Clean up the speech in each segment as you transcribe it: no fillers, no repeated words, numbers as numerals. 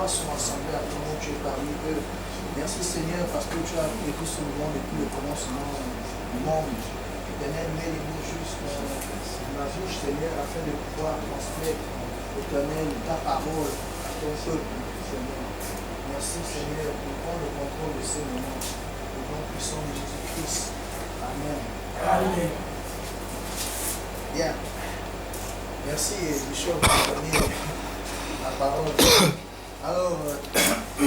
foi sont assemblés à ton nom, tu es parmi eux. Merci Seigneur parce que tu as écrit ce monde depuis le commencement du monde. Éternel, mets les mots justes dans ma bouche, Seigneur, afin de pouvoir transmettre, Éternel, ta parole à ton peuple, Seigneur. Merci Seigneur pour prendre le contrôle de ces moments. Au nom puissant de Jésus-Christ. Amen. Amen. Bien. Merci Bishop pour donner la parole. Alors, je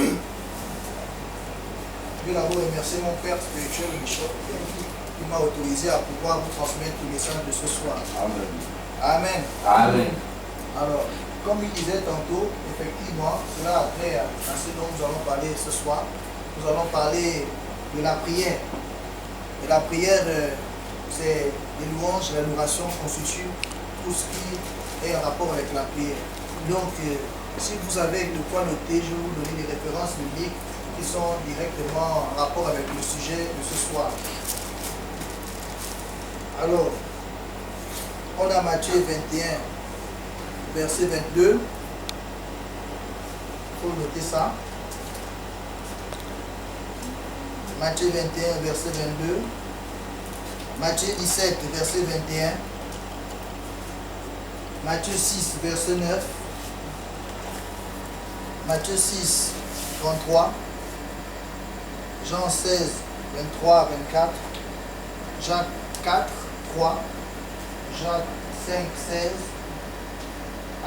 veux d'abord remercier mon père spirituel, Bishop, qui m'a autorisé à pouvoir vous transmettre le message de ce soir. Amen. Amen. Amen. Alors, comme il disait tantôt, effectivement, cela après, à ce dont nous allons parler ce soir, nous allons parler de la prière. Et la prière, c'est les louanges, l'adoration constitue tout ce qui est en rapport avec la prière. Donc, si vous avez de quoi noter, je vais vous donner des références bibliques qui sont directement en rapport avec le sujet de ce soir. Alors, on a Matthieu 21, verset 22. Il faut noter ça. Matthieu 21, verset 22. Matthieu 17, verset 21. Matthieu 6, verset 9. Matthieu 6, 33. Jean 16, 23, 24. Jacques 4, 3. Jacques 5, 16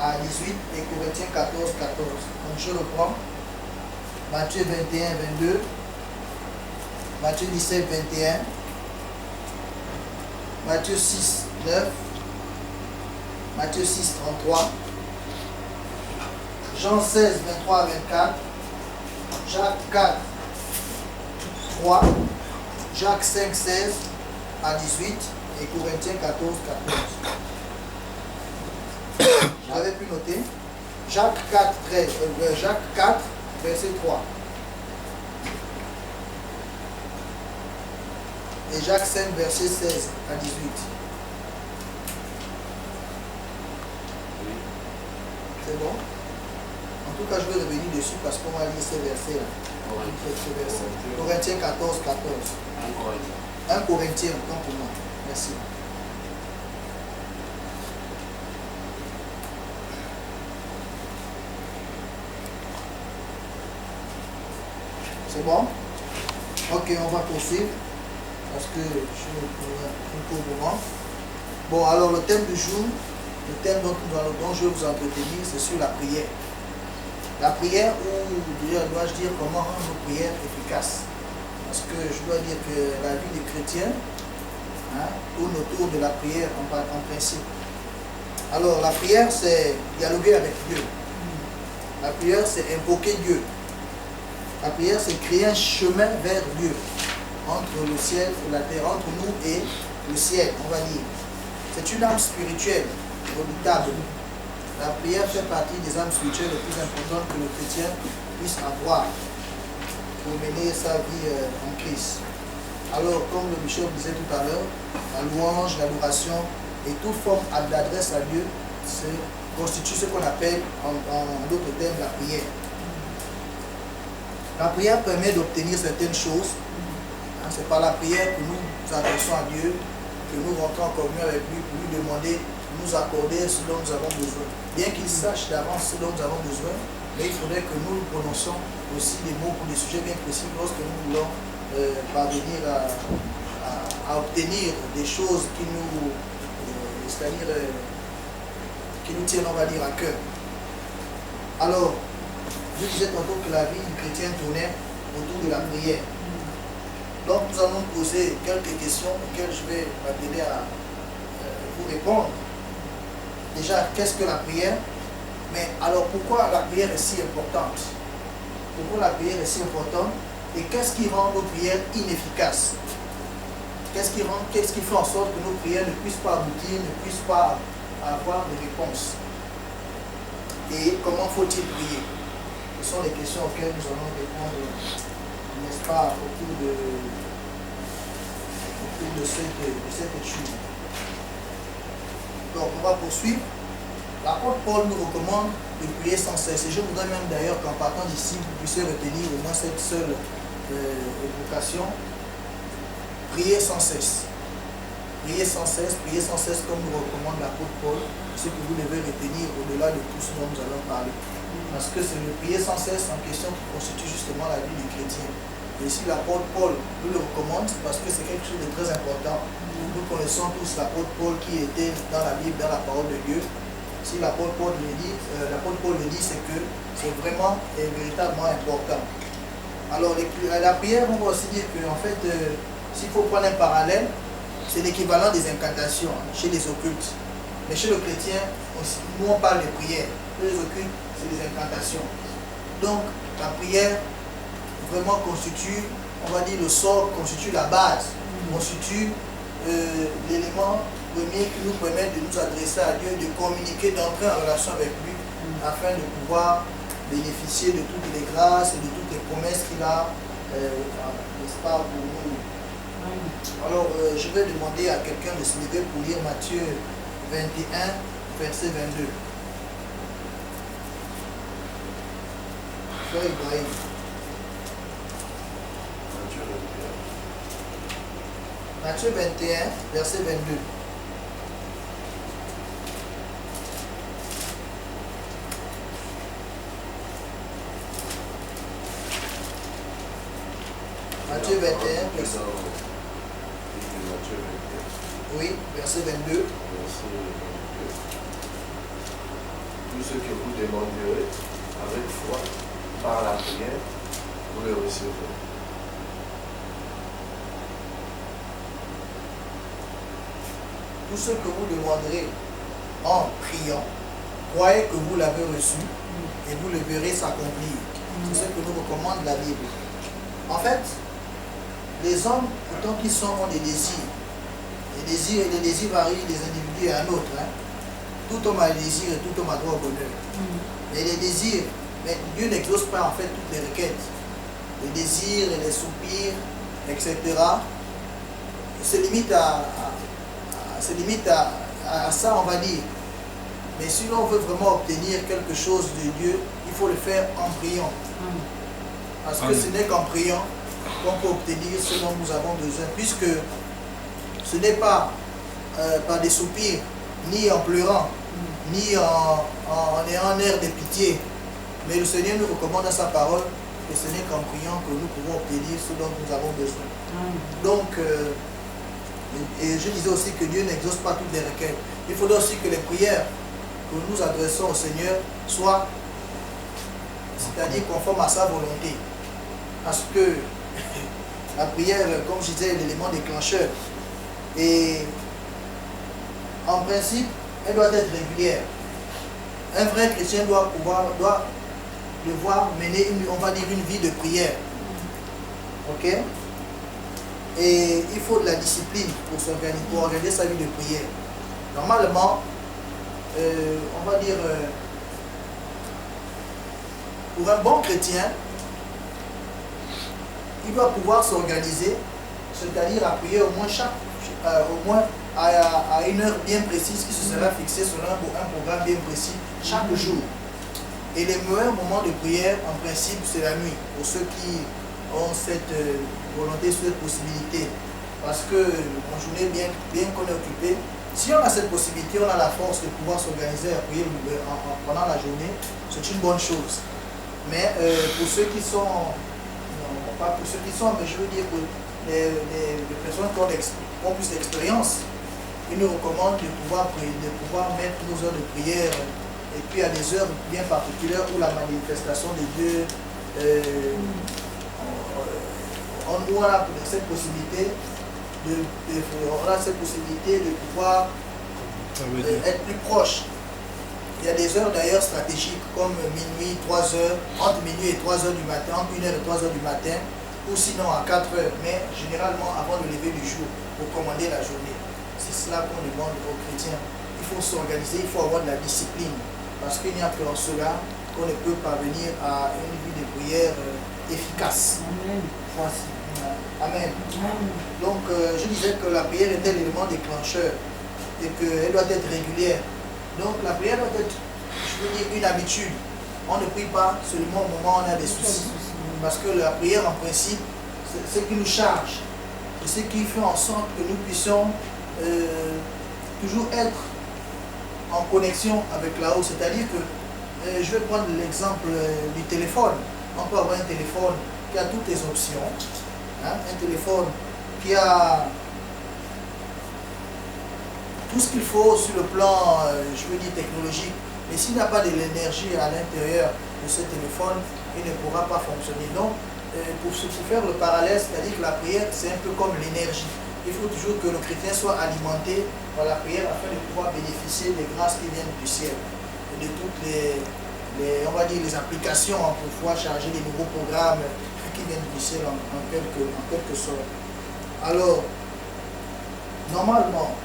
à 18 et Corinthiens 14, 14. Donc je reprends. Matthieu 21, 22. Matthieu 17, 21. Matthieu 6, 9. Matthieu 6, 33. Jean 16, 23, 24. Jacques 4, 3. Jacques 5, 16 à 18 et Corinthiens 14, 14. J'avais pu noter. Jacques 4, 13, Jacques 4, verset 3. Et Jacques 5, verset 16 à 18. C'est bon? En tout cas, je vais revenir dessus parce qu'on va lire ces versets-là. Corinthiens 14, 14. 1 Corinthiens, autant pour moi. Merci. C'est bon? Ok, on va poursuivre parce que je suis un peu au moment. Bon, alors le thème du jour, le thème dont je vais vous entretenir, c'est sur la prière. La prière, ou dois-je dire comment rendre nos prières efficaces. Parce que je dois dire que la vie des chrétiens tourne autour de la prière en principe. Alors la prière, c'est dialoguer avec Dieu. La prière, c'est invoquer Dieu. La prière, c'est créer un chemin vers Dieu, entre le ciel et la terre, entre nous et le ciel, on va dire. C'est une âme spirituelle, redoutable. La prière fait partie des âmes spirituelles les plus importantes que le chrétien puisse avoir pour mener sa vie en Christ. Alors, comme le bishop disait tout à l'heure, la louange, l'adoration et toute forme d'adresse à Dieu constitue ce qu'on appelle, en d'autres termes, la prière. La prière permet d'obtenir certaines choses. C'est par la prière que nous nous adressons à Dieu, que nous rentrons en communion avec lui pour lui demander de nous accorder ce dont nous avons besoin. Bien qu'il sache d'avance ce dont nous avons besoin, mais il faudrait que nous prononcions aussi des mots pour des sujets bien précis lorsque nous voulons parvenir à obtenir des choses qui nous, qui nous tiennent, on va dire, à cœur. Alors, je disais tantôt que la vie du chrétien tournait autour de la prière. Donc nous allons poser quelques questions auxquelles je vais m'atteler à vous répondre. Déjà, qu'est-ce que la prière? Mais alors pourquoi la prière est si importante? Pourquoi la prière est si importante? Et qu'est-ce qui rend nos prières inefficaces? Qu'est-ce qui fait en sorte que nos prières ne puissent pas aboutir, ne puissent pas avoir de réponse? Et comment faut-il prier? Ce sont les questions auxquelles nous allons répondre, n'est-ce pas, au cours de cette étude. Donc, on va poursuivre. l'apôtre Paul nous recommande de prier sans cesse. Et je voudrais même d'ailleurs qu'en partant d'ici, vous puissiez retenir au moins cette seule évocation. Priez sans cesse. Priez sans cesse comme nous recommande l'apôtre Paul, ce que vous devez retenir au-delà de tout ce dont nous allons parler. Parce que c'est le prier sans cesse en question qui constitue justement la vie du chrétien. Et si l'apôtre Paul nous le recommande, c'est parce que c'est quelque chose de très important. Nous connaissons tous l'apôtre Paul qui était dans la Bible, dans la parole de Dieu. Si l'apôtre Paul le dit, c'est que c'est vraiment et véritablement important. Alors la prière, on va aussi dire qu'en fait, s'il faut prendre un parallèle, c'est l'équivalent des incantations chez les occultes. Mais chez le chrétien, nous on parle de prière. Chez les occultes, c'est des incantations. Donc la prière vraiment constitue, on va dire le socle, constitue la base, constitue l'élément premier qui nous permet de nous adresser à Dieu, de communiquer, d'entrer en relation avec lui, afin de pouvoir bénéficier de toutes les grâces et de toutes les promesses qu'il a, n'est-ce pas, pour nous. Alors, je vais demander à quelqu'un de se lever pour lire Matthieu 21, verset 22. Frère Ibrahim. Matthieu 21, verset 22. Matthieu 21, verset... Oui, verset 22. Tout ce que vous demanderez avec foi par la prière, vous le recevrez. Tout ce que vous demanderez en priant, croyez que vous l'avez reçu et vous le verrez s'accomplir. C'est ce que nous recommande la Bible. En fait, les hommes, autant qu'ils sont, ont des désirs. Les désirs varient des individus à un autre. Hein. Tout homme a des désirs et tout homme a droit au bonheur. Mais les désirs, mais Dieu n'exauce pas en fait toutes les requêtes. Les désirs et les soupirs, etc. se limitent à ça, on va dire. Mais si l'on veut vraiment obtenir quelque chose de Dieu, il faut le faire en priant. Parce que ce n'est qu'en priant qu'on peut obtenir ce dont nous avons besoin. Puisque ce n'est pas par des soupirs, ni en pleurant, ni en ayant un air de pitié. Mais le Seigneur nous recommande dans sa parole que ce n'est qu'en priant que nous pouvons obtenir ce dont nous avons besoin. Donc, et je disais aussi que Dieu n'exauce pas toutes les requêtes. Il faudrait aussi que les prières que nous adressons au Seigneur soient, c'est-à-dire conformes à sa volonté. Parce que la prière, comme je disais, est l'élément déclencheur. Et en principe, elle doit être régulière. Un vrai chrétien doit devoir mener, on va dire, une vie de prière. Ok? Et il faut de la discipline pour organiser sa vie de prière. Normalement, on va dire, pour un bon chrétien, il doit pouvoir s'organiser, c'est-à-dire à prier au moins à une heure bien précise qui se sera fixée sur un programme bien précis chaque jour. Et les meilleurs moments de prière, en principe, c'est la nuit, pour ceux qui ont cette volonté, cette possibilité. Parce que en journée, bien qu'on est occupé, si on a cette possibilité, on a la force de pouvoir s'organiser à prier pendant la journée, c'est une bonne chose. Mais pour ceux qui sont, non, pas pour ceux qui sont, mais je veux dire que les personnes qui ont plus d'expérience, ils nous recommandent de pouvoir mettre nos heures de prière et puis à des heures bien particulières où la manifestation de Dieu, on a cette possibilité de pouvoir être plus proche. Il y a des heures d'ailleurs stratégiques comme minuit, 3 heures, entre minuit et 3 heures du matin, entre 1 heure et 3 heures du matin, ou sinon à 4 heures, mais généralement avant le lever du jour, pour commander la journée. C'est cela qu'on demande aux chrétiens. Il faut s'organiser, il faut avoir de la discipline, parce qu'il n'y a que en cela qu'on ne peut parvenir à une vie de prière efficace. Amen. Voici. Amen. Donc, je disais que la prière était l'élément déclencheur et qu'elle doit être régulière. Donc la prière doit être, je veux dire, une habitude. On ne prie pas seulement au moment où on a des soucis. Parce que la prière, en principe, c'est ce qui nous charge. C'est ce qui fait en sorte que nous puissions toujours être en connexion avec là-haut. C'est-à-dire que, je vais prendre l'exemple du téléphone. On peut avoir un téléphone qui a toutes les options. Hein, un téléphone qui a tout ce qu'il faut sur le plan, je veux dire, technologique. Mais s'il n'y a pas de l'énergie à l'intérieur de ce téléphone, il ne pourra pas fonctionner. Donc, pour faire le parallèle, c'est-à-dire que la prière, c'est un peu comme l'énergie. Il faut toujours que le chrétien soit alimenté par la prière afin de pouvoir bénéficier des grâces qui viennent du ciel. Et de toutes on va dire, les applications pour pouvoir charger des nouveaux programmes qui viennent du ciel en quelque sorte. Alors, normalement,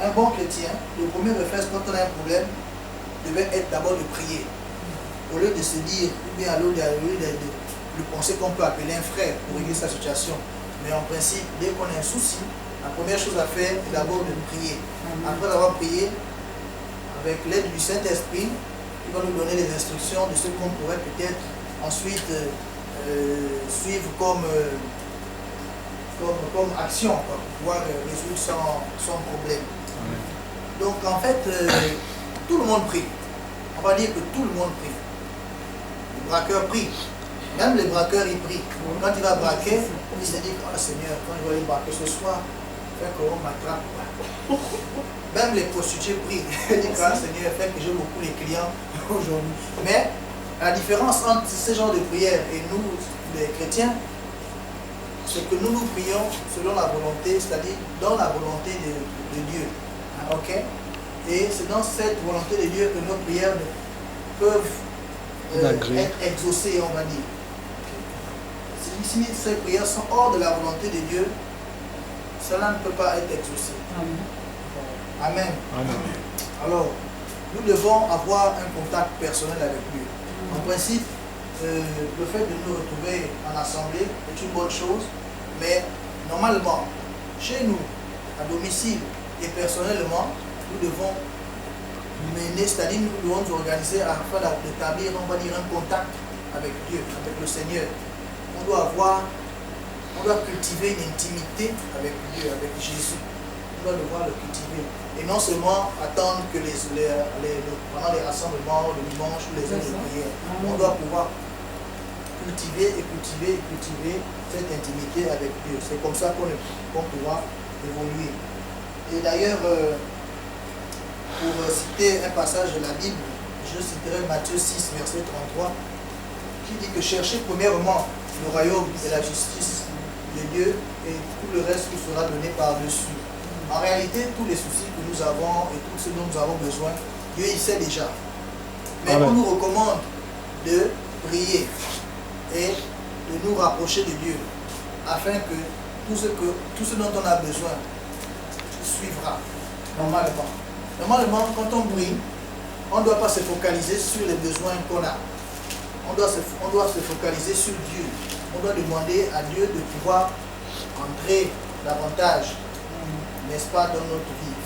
un bon chrétien, le premier réflexe quand on a un problème, devait être d'abord de prier. Au lieu de se dire, ou bien au lieu de penser qu'on peut appeler un frère pour régler sa situation. Mais en principe, dès qu'on a un souci, la première chose à faire est d'abord de prier. Après avoir prié, avec l'aide du Saint-Esprit, il va nous donner les instructions de ce qu'on pourrait peut-être ensuite suivre comme action pour pouvoir résoudre son problème. Donc en fait, tout le monde prie. On va dire que tout le monde prie. Les braqueurs prient. Même les braqueurs, ils prient. Quand il va braquer, il se dit, oh Seigneur, quand je vais aller braquer ce soir, fais qu'on m'attrape. Même les prostituées prient. Ils disent, oh Seigneur, fais que j'ai beaucoup de clients aujourd'hui. Mais la différence entre ce genre de prière et nous, les chrétiens, c'est que nous prions selon la volonté, c'est-à-dire dans la volonté de Dieu. Ok? Et c'est dans cette volonté de Dieu que nos prières peuvent être exaucées, on va dire. Si ces prières sont hors de la volonté de Dieu, cela ne peut pas être exaucé. Amen. Amen. Alors, nous devons avoir un contact personnel avec Dieu. En principe, le fait de nous retrouver en assemblée est une bonne chose, mais normalement, chez nous, à domicile et personnellement, nous devons mener, c'est-à-dire nous devons nous organiser afin d'établir, on va dire, un contact avec Dieu, avec le Seigneur. On doit cultiver une intimité avec Dieu, avec Jésus. On doit devoir le cultiver. Et non seulement attendre que pendant les rassemblements, le dimanche ou les heures de prière. On doit pouvoir cultiver cette intimité avec Dieu. C'est comme ça qu'on pourra évoluer. Et d'ailleurs, pour citer un passage de la Bible, je citerai Matthieu 6, verset 33, qui dit que cherchez premièrement le royaume et la justice de Dieu et tout le reste vous sera donné par-dessus. En réalité, tous les soucis que nous avons et tout ce dont nous avons besoin, Dieu il sait déjà. Mais on nous recommande de prier et de nous rapprocher de Dieu afin que tout ce dont on a besoin suivra normalement. Normalement, quand on prie, on ne doit pas se focaliser sur les besoins qu'on a. On doit se focaliser sur Dieu. On doit demander à Dieu de pouvoir entrer davantage, n'est-ce pas, dans notre vie,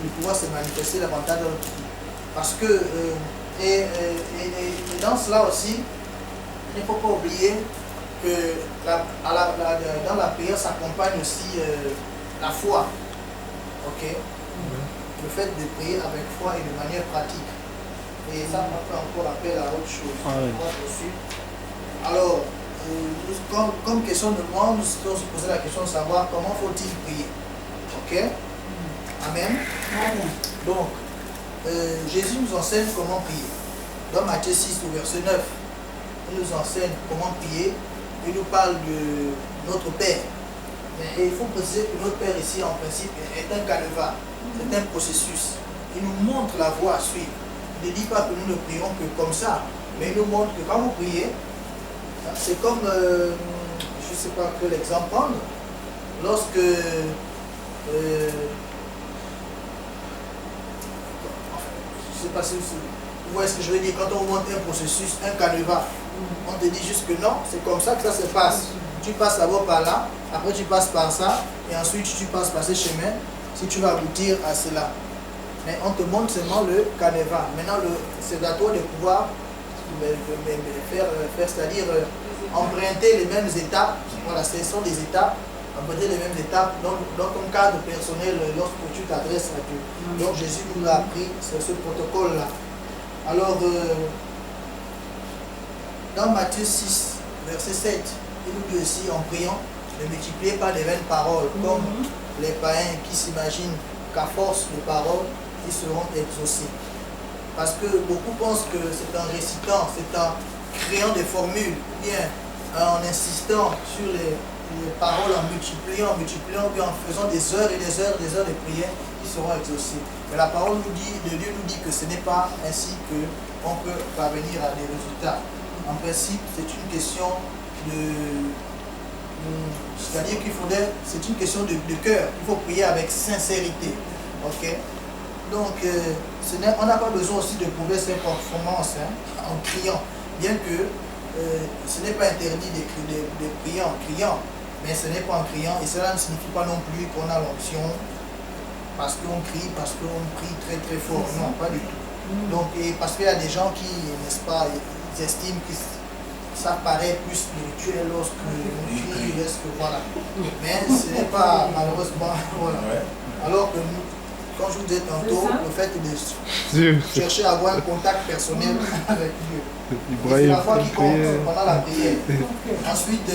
de pouvoir se manifester davantage dans notre vie. Parce que, et dans cela aussi, il ne faut pas oublier que dans la prière s'accompagne aussi la foi. Ok? Le fait de prier avec foi et de manière pratique. Et ça, on peut encore appel à autre chose. Alors, comme question de moi, nous devons se poser la question de savoir comment faut-il prier. Ok? Amen. Donc, Jésus nous enseigne comment prier. Dans Matthieu 6, au verset 9, il nous enseigne comment prier. Il nous parle de notre Père. Mais il faut préciser que notre Père ici, en principe, est un canevas. C'est un processus. Il nous montre la voie à suivre. Il ne dit pas que nous ne prions que comme ça, mais il nous montre que quand vous priez, c'est comme, je ne sais pas quel exemple prendre, lorsque, je ne sais pas si vous voyez ce que je veux dire, quand on monte un processus, un canevas, on te dit juste que non, c'est comme ça que ça se passe. Tu passes d'abord par là, après tu passes par ça, et ensuite tu passes par ce chemin, si tu vas aboutir à cela. mais on te montre seulement le canevas. Maintenant, c'est à toi de pouvoir faire c'est-à-dire emprunter les mêmes étapes. Voilà, ce sont des étapes, emprunter les mêmes étapes dans ton cadre personnel lorsque tu t'adresses à Dieu. Donc Jésus nous a appris ce protocole-là. Alors, dans Matthieu 6, verset 7, il nous dit aussi en priant, ne multipliez pas les vaines paroles, comme les païens qui s'imaginent qu'à force de paroles, ils seront exaucés. Parce que beaucoup pensent que c'est en récitant, c'est en créant des formules, ou bien en insistant sur les paroles, en multipliant, ou bien en faisant des heures et des heures de prière, qui seront exaucés. Mais la parole de Dieu nous dit que ce n'est pas ainsi qu'on peut parvenir à des résultats. En principe, c'est une question c'est-à-dire c'est une question de cœur. Il faut prier avec sincérité. Ok? Donc, on n'a pas besoin aussi de prouver ses performances en criant. Bien que ce n'est pas interdit de prier en criant, mais ce n'est pas en criant. Et cela ne signifie pas non plus qu'on a l'onction parce qu'on prie très très fort. Non, pas du tout. Donc, parce qu'il y a des gens qui, n'est-ce pas, ils estiment que ça paraît plus spirituel lorsque on crie, voilà. Mais ce n'est pas malheureusement, voilà. Alors que nous, comme je vous disais tantôt, le fait de chercher à avoir un contact personnel avec Dieu. C'est la foi qui compte pendant la prière. Ensuite,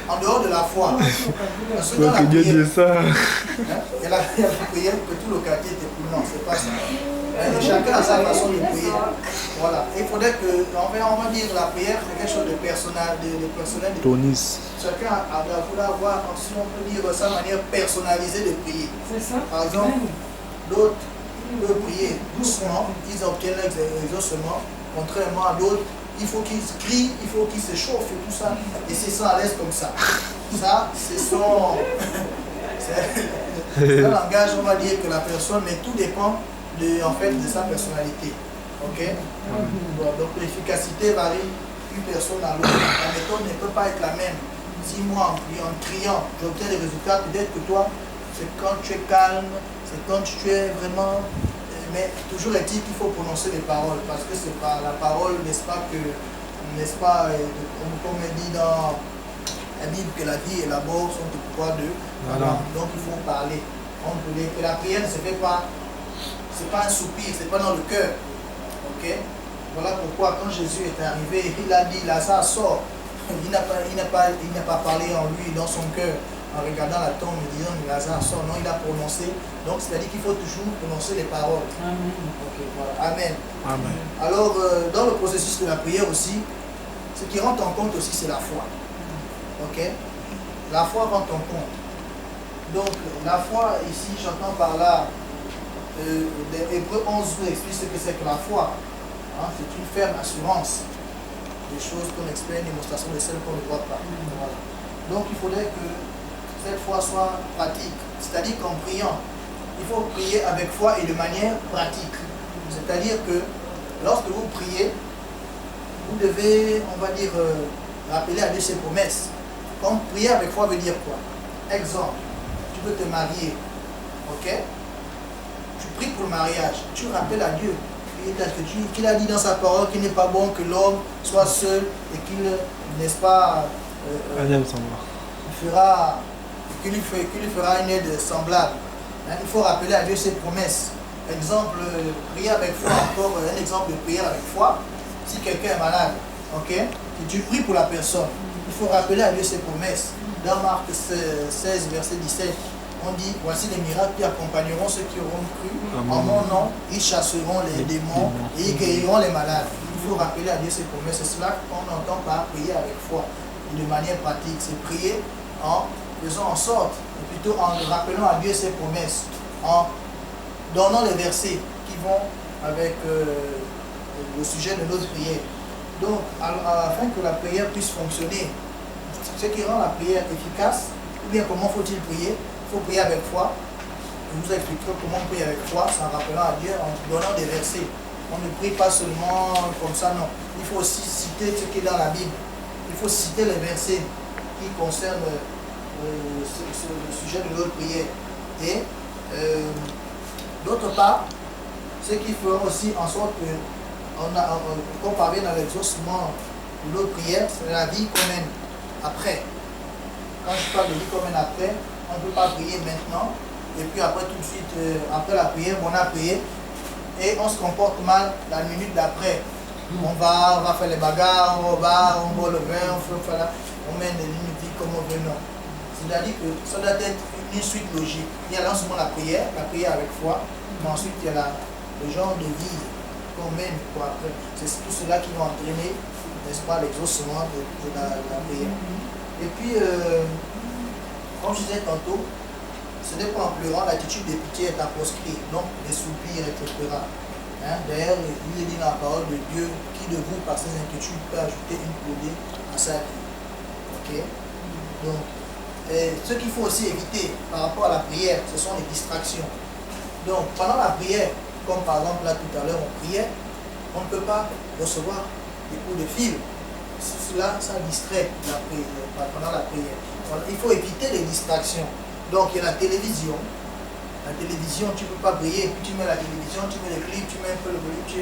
en dehors de la foi, ensuite dans la prière, il y a la prière que tout le quartier était pour. Non, c'est pas ça. Chacun a sa façon de prier. Voilà. Il faudrait que, on va dire, la prière, c'est quelque chose de personnel. Chacun a vouloir avoir, si on peut dire, sa manière personnalisée de prier. Par exemple, d'autres peuvent prier doucement, ils obtiennent l'exaucement, contrairement à d'autres, il faut qu'ils crient, il faut qu'ils se chauffent et tout ça, et c'est ça à l'aise comme ça. Ça, c'est son... c'est un langage, on va dire, que la personne, mais tout dépend en fait, de sa personnalité. Ok? Donc l'efficacité varie d'une personne à l'autre. La méthode ne peut pas être la même. Si moi, en criant, j'obtiens des résultats, peut-être que toi, c'est quand tu es calme, c'est quand tu es vraiment... Mais toujours est-il qu'il faut prononcer les paroles, parce que c'est par la parole, n'est-ce pas, comme on dit dans la Bible, que la vie et la mort sont au pouvoir d'eux. Voilà. Donc il faut parler. Que la prière ne se fait pas, c'est pas un soupir, c'est pas dans le cœur. Ok? Voilà pourquoi quand Jésus est arrivé, il a dit, Lazare sort. Il n'a pas parlé en lui, dans son cœur, en regardant la tombe, en disant Lazare sort. Non, il a prononcé. Donc, c'est-à-dire qu'il faut toujours prononcer les paroles. Amen. Okay, voilà. Amen. Amen. Alors, dans le processus de la prière aussi, ce qui rentre en compte aussi, c'est la foi. Ok? La foi rentre en compte. Donc, la foi, ici, j'entends par là, Hébreux 11 nous explique ce que c'est que la foi. Hein, c'est une ferme assurance des choses qu'on expérimente, une démonstration de celles qu'on ne voit pas. Voilà. Donc, il faudrait que cette foi soit pratique. C'est-à-dire qu'en priant, il faut prier avec foi et de manière pratique. C'est-à-dire que lorsque vous priez, vous devez, on va dire, rappeler à Dieu ses promesses. Comme prier avec foi veut dire quoi? Exemple, tu veux te marier, ok? Tu pries pour le mariage, tu rappelles à Dieu qu'il a dit dans sa parole qu'il n'est pas bon que l'homme soit seul et qu'il, n'est-ce pas, qu'il lui fera une aide semblable. Hein, il faut rappeler à Dieu ses promesses. Exemple, prier avec foi, encore un exemple de prière avec foi. Si quelqu'un est malade, ok, et tu pries pour la personne, il faut rappeler à Dieu ses promesses. Dans Marc 16, verset 17, on dit, voici les miracles qui accompagneront ceux qui auront cru. Amen. En mon nom, ils chasseront les démons et ils guériront les malades. Il faut rappeler à Dieu ses promesses. C'est cela qu'on entend par prier avec foi. De manière pratique, c'est prier en faisant en sorte, plutôt en rappelant à Dieu ses promesses, en donnant les versets qui vont avec le sujet de notre prière. Donc, afin que la prière puisse fonctionner, ce qui rend la prière efficace, ou bien comment faut-il prier? Il faut prier avec foi. Je vous expliquerai comment prier avec foi, c'est en rappelant à Dieu, en donnant des versets. On ne prie pas seulement comme ça, non. Il faut aussi citer ce qui est dans la Bible. Il faut citer les versets qui concernent le sujet de notre prière. Et d'autre part, ce qui fera aussi en sorte que, qu'on parvient à l'exaucement de notre prière, c'est la vie qu'on mène après. Quand je parle de vie qu'on mène après, on ne peut pas prier maintenant, et puis après tout de suite, après la prière, on a prié, et on se comporte mal la minute d'après. On va faire les bagarres, on boit le vin, on mène une vie comme on veut, non. C'est-à-dire que ça doit être une suite logique. Il y a là seulement la prière avec foi, mais ensuite il y a le genre de vie qu'on mène après. C'est tout cela qui va entraîner, n'est-ce pas, l'exaucement de la prière. Et puis, comme je disais tantôt, ce n'est pas en pleurant, l'attitude de pitié est à proscrire, donc des soupirs, etc. D'ailleurs, il est dit dans la parole de Dieu, qui de vous, par ses inquiétudes, peut ajouter une coudée à sa vie. Ok? Donc, ce qu'il faut aussi éviter par rapport à la prière, ce sont les distractions. Donc, pendant la prière, comme par exemple là tout à l'heure on priait, on ne peut pas recevoir des coups de fil. Cela, ça distrait pendant la prière. Il faut éviter les distractions. Donc, il y a la télévision. La télévision, tu ne peux pas prier, puis tu mets la télévision, tu mets les clips, tu mets un peu le volume, tu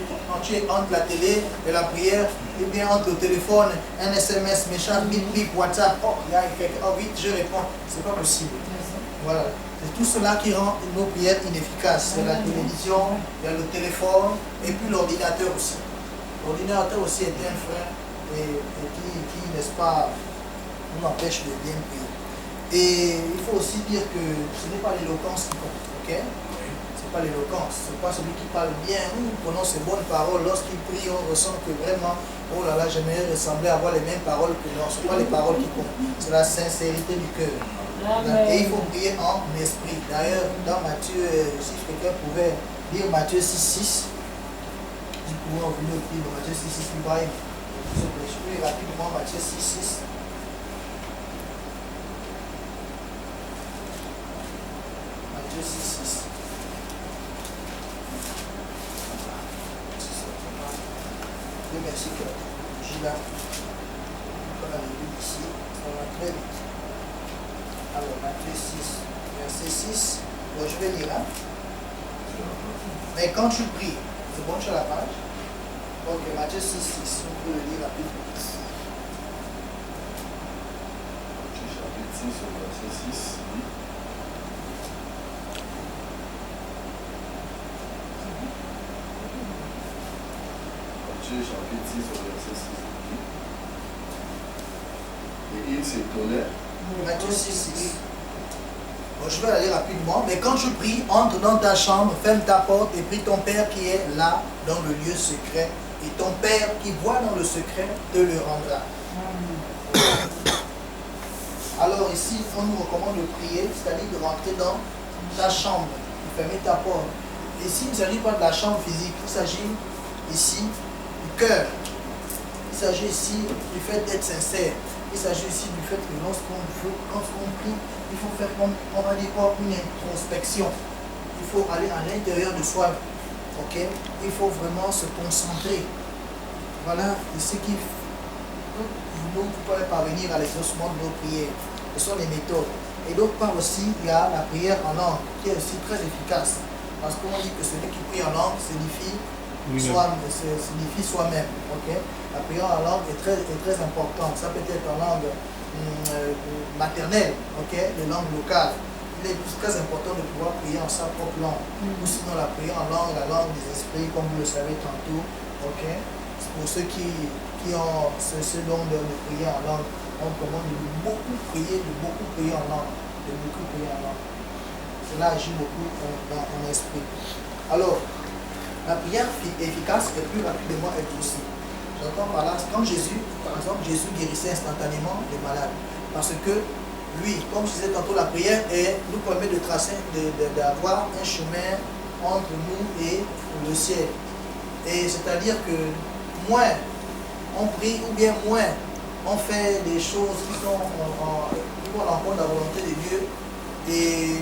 es entre la télé et la prière, et bien entre le téléphone, un SMS, méchant, bip bip, WhatsApp, oh, il y a quelqu'un, oh vite, je réponds. C'est pas possible. Voilà. C'est tout cela qui rend nos prières inefficaces. C'est la télévision, il y a le téléphone, et puis l'ordinateur aussi. L'ordinateur aussi est un frein et qui n'est-ce pas, nous empêche de bien prier. Et il faut aussi dire que ce n'est pas l'éloquence qui compte, ok? Ce n'est pas l'éloquence, ce n'est pas celui qui parle bien, nous prononce ses bonnes paroles, lorsqu'il prie, on ressent que vraiment, oh là là, j'aimerais ressembler à avoir les mêmes paroles que non, ce ne sont pas les paroles qui comptent, c'est la sincérité du cœur. Et il faut prier en esprit. D'ailleurs, dans Matthieu, si quelqu'un pouvait lire Matthieu 6,6, si vous pouvez revenir au livre Matthieu 6,6, Ibrahim, je prie rapidement Matthieu 6,6. Matthieu 6,6. Le versets j'ai là, on va lire ici, on va très vite. Alors, Matthieu 6, verset 6, bon, je vais lire là. Mais quand tu pries, c'est bon, tu as la page? Ok, Matthieu 6, 6, on peut le lire rapidement. Matthieu chapitre 6, verset 6. Matthieu chapitre 6, verset 6. Et il s'étonnait. Matthieu 6, 6. Bon, je vais aller rapidement. Mais quand tu pries, entre dans ta chambre, ferme ta porte et prie ton Père qui est là, dans le lieu secret. Et ton Père qui voit dans le secret te le rendra. Alors ici, on nous recommande de prier, c'est-à-dire de rentrer dans ta chambre, de fermer ta porte. Ici, il ne s'agit pas de la chambre physique, il s'agit ici du cœur. Il s'agit ici du fait d'être sincère. Il s'agit ici du fait que lorsqu'on prie, il faut faire, on va dire quoi, une introspection. Il faut aller à l'intérieur de soi. Ok? Il faut vraiment se concentrer. Voilà ce qui nous peut parvenir à l'exaucement de nos prières. Ce sont les méthodes. Et d'autre part aussi, il y a la prière en langue qui est aussi très efficace. Parce qu'on dit que celui qui prie en langue signifie soi-même. Okay? La prière en langue est très importante. Ça peut être en langue maternelle, okay? Les langues locales. Il est très important de pouvoir prier en sa propre langue. Ou sinon la prière en langue, la langue des esprits, comme vous le savez tantôt. Okay? C'est pour ceux qui ont ce don de prier en langue, on commande de beaucoup prier en langue. Cela agit beaucoup en esprit. Alors, la prière efficace est plus rapidement exaucée. J'entends par là, quand Jésus, par exemple, Jésus guérissait instantanément les malades. Parce que lui, comme je disais tantôt, la prière nous permet de tracer, d'avoir un chemin entre nous et le ciel. Et c'est-à-dire que moins on prie ou bien moins on fait des choses qui vont à l'encontre de la volonté de Dieu, et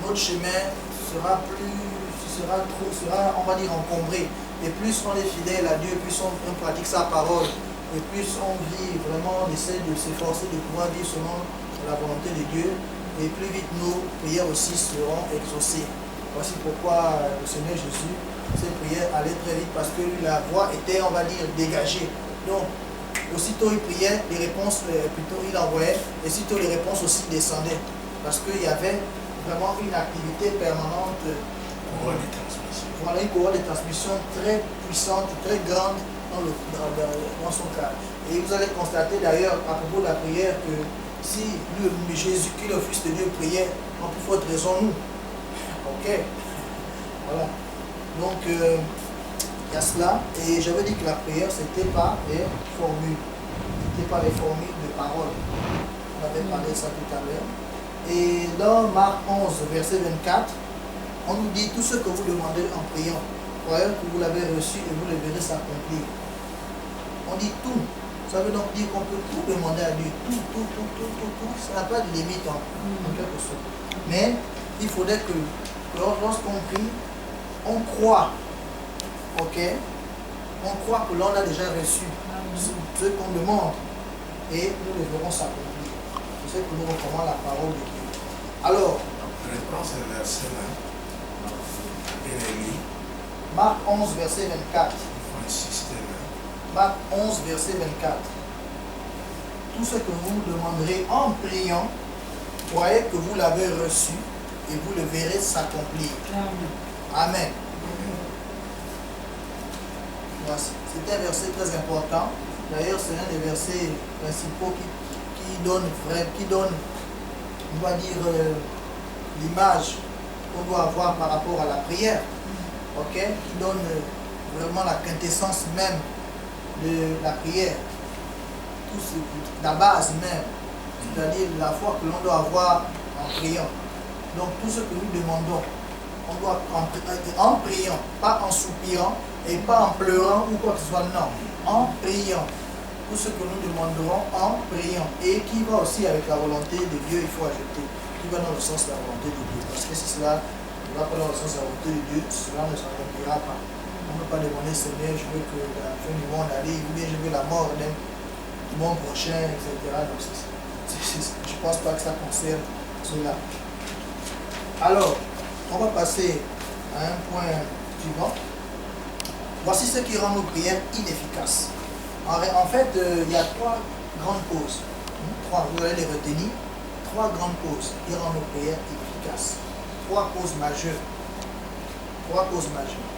notre chemin sera on va dire, encombré. Et plus on est fidèle à Dieu, plus on pratique sa parole, et plus on vit vraiment, on essaie de s'efforcer de pouvoir vivre selon la volonté de Dieu, et plus vite nos prières aussi seront exaucées. Voici pourquoi le Seigneur Jésus Ces prières allaient très vite parce que la voix était, on va dire, dégagée. Donc, aussitôt il priait, les réponses, plutôt il envoyait, et aussitôt les réponses aussi descendaient. Parce qu'il y avait vraiment une activité permanente. Voilà, une courroie de transmission très puissante, très grande dans son cas. Et vous allez constater d'ailleurs à propos de la prière que si Jésus, qui est le Fils de Dieu, priait, en plus forte raison nous. Ok. Voilà. Donc, il y a cela. Et j'avais dit que la prière, c'était par les formules. C'était par les formules de parole. On avait parlé de ça tout à l'heure. Et dans Marc 11, verset 24, on nous dit tout ce que vous demandez en priant, croyez que vous l'avez reçu et vous le verrez s'accomplir. On dit tout. Ça veut donc dire qu'on peut tout demander à Dieu. Tout. Ça n'a pas de limite en quelque sorte. Mais il faudrait que lorsqu'on prie, on croit. Ok? On croit que l'on a déjà reçu ce qu'on demande. Et nous le verrons s'accomplir. C'est ce que nous recommande la parole de Dieu. Alors, Marc 11, verset 24. Marc 11, verset 24. Tout ce que vous demanderez en priant, croyez que vous l'avez reçu et vous le verrez s'accomplir. Amen. C'est un verset très important. D'ailleurs, c'est un des versets principaux qui donne, on va dire, l'image qu'on doit avoir par rapport à la prière. Ok, qui donne vraiment la quintessence même de la prière, la base même, c'est-à-dire la foi que l'on doit avoir en priant. Donc tout ce que nous demandons, on doit en priant, pas en soupirant et pas en pleurant ou quoi que ce soit, non, en priant. Tout ce que nous demanderons en priant et qui va aussi avec la volonté de Dieu, il faut ajouter, qui va dans le sens de la volonté de Dieu, parce que si cela ne va pas dans le sens de la volonté de Dieu, cela ne s'accomplira pas. On ne peut pas demander, Seigneur, je veux que la fin du monde arrive, ou bien je veux la mort du monde prochain, etc. Donc, je ne pense pas que ça concerne cela. Alors, on va passer à un point suivant. Voici ce qui rend nos prières inefficaces. En fait, il y a trois grandes causes. Vous allez les retenir. Trois grandes causes qui rendent nos prières inefficaces. Trois causes majeures. Trois causes majeures.